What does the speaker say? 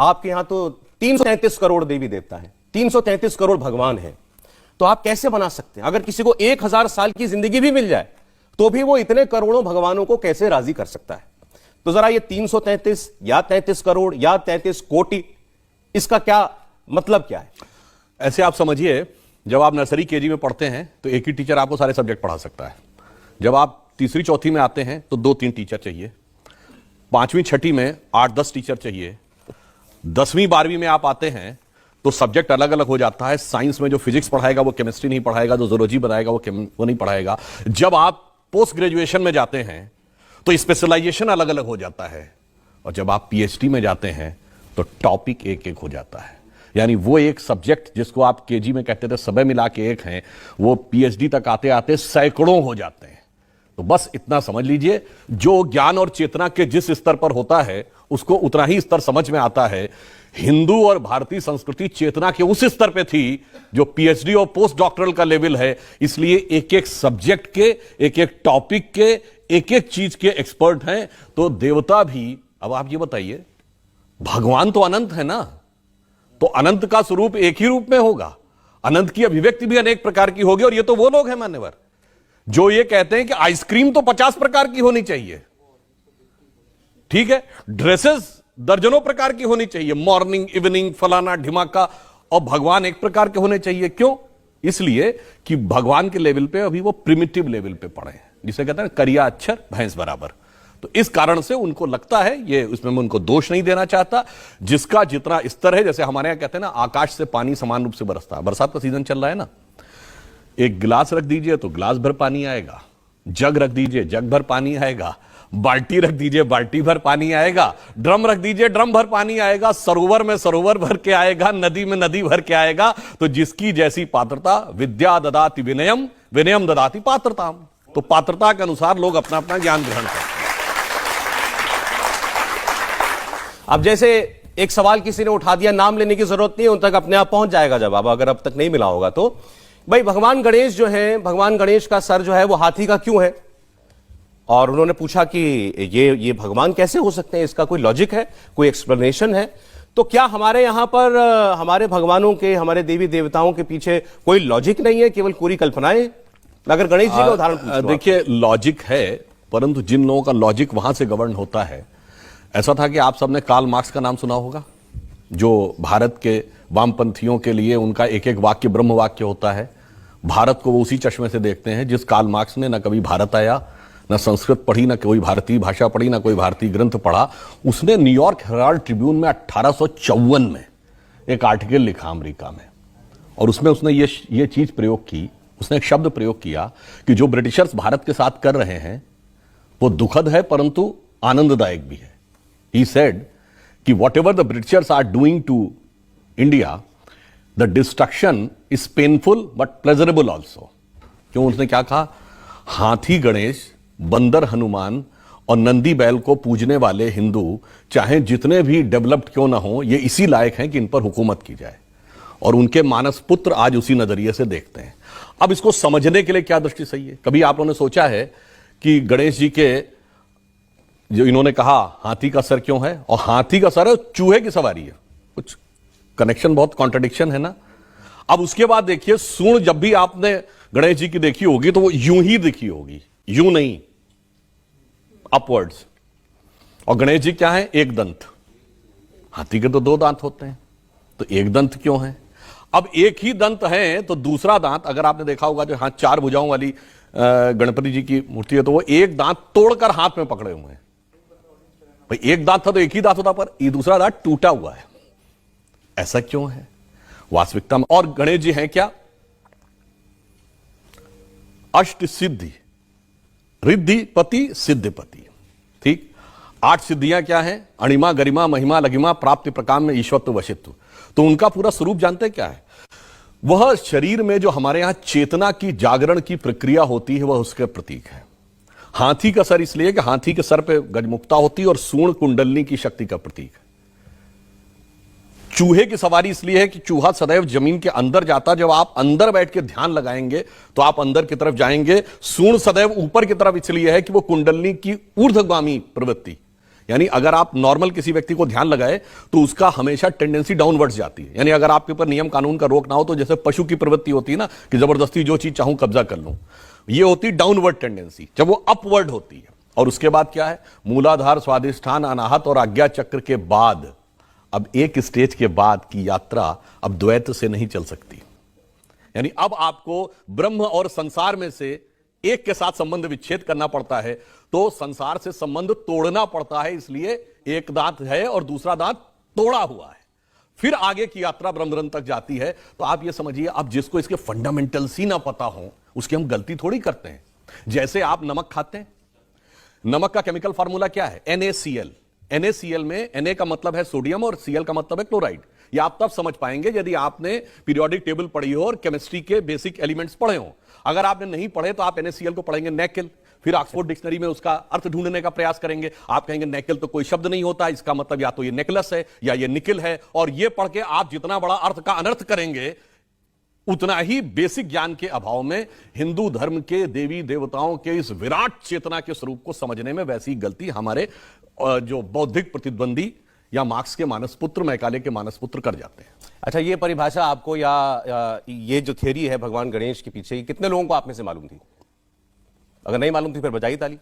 आपके यहां तो 333 करोड़ देवी देवता है, 333 करोड़ भगवान है, तो आप कैसे बना सकते हैं? अगर किसी को 1000 साल की जिंदगी भी मिल जाए तो भी वो इतने करोड़ों भगवानों को कैसे राजी कर सकता है? तो जरा ये 333 या 33 करोड़ या 33 कोटि, इसका क्या मतलब क्या है? ऐसे आप समझिए, जब आप नर्सरी केजी में पढ़ते हैं तो एक ही टीचर आपको सारे सब्जेक्ट पढ़ा सकता है। जब आप तीसरी चौथी में आते हैं तो 2-3 टीचर चाहिए। 5वीं छठी में 8-10 टीचर चाहिए। 10वीं 12वीं में आप आते हैं तो सब्जेक्ट अलग अलग हो जाता है। साइंस में जो फिजिक्स पढ़ाएगा वो केमिस्ट्री नहीं पढ़ाएगा, जो जूलॉजी बनाएगा वो नहीं पढ़ाएगा। जब आप पोस्ट ग्रेजुएशन में जाते हैं तो स्पेशलाइजेशन अलग अलग हो जाता है, और जब आप पीएचडी में जाते हैं तो टॉपिक एक एक हो जाता है। यानी वो एक सब्जेक्ट जिसको आप केजी में कहते थे सबे मिला के एक हैं, वो पीएचडी तक आते आते सैकड़ों हो जाते हैं। तो बस इतना समझ लीजिए, जो ज्ञान और चेतना के जिस स्तर पर होता है उसको उतना ही स्तर समझ में आता है। हिंदू और भारतीय संस्कृति चेतना के उस स्तर पे थी जो पीएचडी और पोस्ट डॉक्टरल का लेवल है। इसलिए एक एक सब्जेक्ट के, एक एक टॉपिक के, एक एक चीज के एक्सपर्ट हैं। तो देवता भी, अब आप ये बताइए, भगवान तो अनंत है ना, तो अनंत का स्वरूप एक ही रूप में होगा, अनंत की अभिव्यक्ति भी अनेक प्रकार की होगी। और ये तो वो लोग हैं मान्यवर जो ये कहते हैं कि आइसक्रीम तो 50 प्रकार की होनी चाहिए, ठीक है, ड्रेसेस दर्जनों प्रकार की होनी चाहिए, मॉर्निंग इवनिंग फलाना ढिमाका, और भगवान एक प्रकार के होने चाहिए। क्यों? इसलिए कि भगवान के लेवल पे अभी वो प्रिमिटिव लेवल पे पड़े हैं, जिसे कहते हैं करिया अक्षर भैंस बराबर। तो इस कारण से उनको लगता है, ये उसमें मैं उनको दोष नहीं देना चाहता, जिसका जितना स्तर है, जैसे हमारे यहां कहते हैं ना, आकाश से पानी समान रूप से बरसता है। बरसात का सीजन चल रहा है ना, एक गिलास रख दीजिए तो गिलास भर पानी आएगा, जग रख दीजिए जग भर पानी आएगा, बाल्टी रख दीजिए बाल्टी भर पानी आएगा, ड्रम रख दीजिए ड्रम भर पानी आएगा, सरोवर में सरोवर भर के आएगा, नदी में नदी भर के आएगा। तो जिसकी जैसी पात्रता, विद्या ददाति विनयम, विनयम ददाति पात्रताम। तो पात्रता के अनुसार लोग अपना अपना ज्ञान ग्रहण करते हैं। अब जैसे एक सवाल किसी ने उठा दिया, नाम लेने की जरूरत नहीं है, उन तक अपने आप पहुंच जाएगा जवाब, अगर अब तक नहीं मिला होगा तो। भाई भगवान गणेश जो है, भगवान गणेश का सर जो है वो हाथी का क्यों है? और उन्होंने पूछा कि ये भगवान कैसे हो सकते हैं, इसका कोई लॉजिक है, कोई एक्सप्लेनेशन है? तो क्या हमारे यहां पर हमारे भगवानों के, हमारे देवी देवताओं के पीछे कोई लॉजिक नहीं है, केवल पूरी कल्पनाएं? अगर गणेश जी का उदाहरण देखिए, लॉजिक है, परंतु जिन लोगों का लॉजिक वहां से गवर्न होता है, ऐसा था कि आप सबने कार्ल मार्क्स का नाम सुना होगा, जो भारत के वामपंथियों के लिए उनका एक एक वाक्य ब्रह्म वाक्य होता है। भारत को वो उसी चश्मे से देखते हैं जिस कार्ल मार्क्स ने न कभी भारत आया, न संस्कृत पढ़ी, न कोई भारतीय भाषा पढ़ी, न कोई भारतीय ग्रंथ पढ़ा। उसने न्यूयॉर्क हेराल्ड ट्रिब्यून में 1854 में एक आर्टिकल लिखा अमेरिका में, और उसमें उसने ये चीज प्रयोग की, उसने एक शब्द प्रयोग किया कि जो ब्रिटिशर्स भारत के साथ कर रहे हैं वो दुखद है परंतु आनंददायक भी है। He said कि whatever the Britishers are doing to India, the destruction is painful but pleasurable also. क्यों? उसने क्या कहा? हाथी गणेश, बंदर हनुमान और नंदी बैल को पूजने वाले हिंदू चाहे जितने भी डेवलप्ड क्यों ना हो, ये इसी लायक हैं कि इन पर हुकूमत की जाए। और उनके मानस पुत्र आज उसी नजरिए से देखते हैं। अब इसको समझने के लिए क्या दृष्टि सही है? कभी आप लोगों ने सोचा है कि गणेश जी के जो इन्होंने कहा हाथी का सर क्यों है, और हाथी का सर है चूहे की सवारी है, कुछ कनेक्शन, बहुत कॉन्ट्रडिक्शन है ना। अब उसके बाद देखिए, सूंड जब भी आपने गणेश जी की देखी होगी तो वो यूं ही दिखी होगी, यूं नहीं, अपवर्ड्स। और गणेश जी क्या है? एक दंत। हाथी के तो 2 दांत होते हैं, तो एक दंत क्यों है? अब एक ही दंत है तो दूसरा दांत, अगर आपने देखा होगा जो 4 भुजाओं वाली गणपति जी की मूर्ति है, तो वो एक दांत तोड़कर हाथ में पकड़े हुए हैं। भाई एक दांत था तो एक ही दांत होता, पर ये दूसरा दांत टूटा हुआ है। ऐसा क्यों है वास्तविकता में? और गणेश जी हैं क्या? अष्ट सिद्धि, रिद्धिपति सिद्धिपति, ठीक। 8 सिद्धियां क्या हैं? अणिमा, गरिमा, महिमा, लघिमा, प्राप्ति, प्रकाम में ईश्वत्व, वशित्व। तो उनका पूरा स्वरूप जानते हैं क्या है? वह शरीर में जो हमारे यहां चेतना की जागरण की प्रक्रिया होती है, वह उसके प्रतीक है। हाथी का सर इसलिए कि हाथी के सर पे गजमुक्ता होती है, और सूंड कुंडलनी की शक्ति का प्रतीक है। चूहे की सवारी इसलिए है कि चूहा सदैव जमीन के अंदर जाता, जब आप अंदर बैठ के ध्यान लगाएंगे तो आप अंदर की तरफ जाएंगे। सूंड सदैव ऊपर की तरफ इसलिए है कि वो कुंडलनी की ऊर्ध्वगामी प्रवृत्ति, यानी अगर आप नॉर्मल किसी व्यक्ति को ध्यान लगाए तो उसका हमेशा टेंडेंसी डाउनवर्ड्स जाती है। यानी अगर आपके ऊपर नियम कानून का रोक ना हो तो जैसे पशु की प्रवृत्ति होती है ना कि जबरदस्ती जो चीज चाहूं कब्जा कर लूं, ये होती डाउनवर्ड टेंडेंसी। जब वो अपवर्ड होती है और उसके बाद क्या है, मूलाधार, स्वादिष्ठान, अनाहत और आज्ञा चक्र के बाद अब एक स्टेज के बाद की यात्रा अब द्वैत से नहीं चल सकती। यानी अब आपको ब्रह्म और संसार में से एक के साथ संबंध विच्छेद करना पड़ता है, तो संसार से संबंध तोड़ना पड़ता है। इसलिए एक दांत है और दूसरा दांत तोड़ा हुआ है, फिर आगे की यात्रा ब्रह्मरंध तक जाती है। तो आप ये समझिए, अब जिसको इसके फंडामेंटल्स ही ना पता हो उसकी हम गलती थोड़ी करते हैं। जैसे आप नमक खाते हैं, नमक का केमिकल फार्मूला क्या है, NaCl। NaCl में Na का मतलब है सोडियम और Cl का मतलब है क्लोराइड। ये आप तब समझ पाएंगे यदि आपने पीरियोडिक टेबल पढ़ी हो और केमिस्ट्री के बेसिक एलिमेंट्स पढ़े हो। अगर आपने नहीं पढ़े तो आप NaCl को पढ़ेंगे नेकेल, फिर ऑक्सफोर्ड डिक्शनरी में उसका अर्थ ढूंढने का प्रयास करेंगे। आप कहेंगे नेकेल तो कोई शब्द नहीं होता, इसका मतलब या तो ये नेकलस है या ये निकिल है। और ये पढ़ के आप जितना बड़ा अर्थ का अनर्थ करेंगे, उतना ही बेसिक ज्ञान के अभाव में हिंदू धर्म के देवी देवताओं के इस विराट चेतना के स्वरूप को समझने में वैसी गलती हमारे जो बौद्धिक प्रतिद्वंदी या मार्क्स के मानसपुत्र, मैकाले के मानसपुत्र कर जाते हैं। अच्छा, ये परिभाषा आपको या ये जो थ्योरी है भगवान गणेश के पीछे, कितने लोगों को आप में से मालूम थी? अगर नहीं मालूम थी फिर बजाई ताली।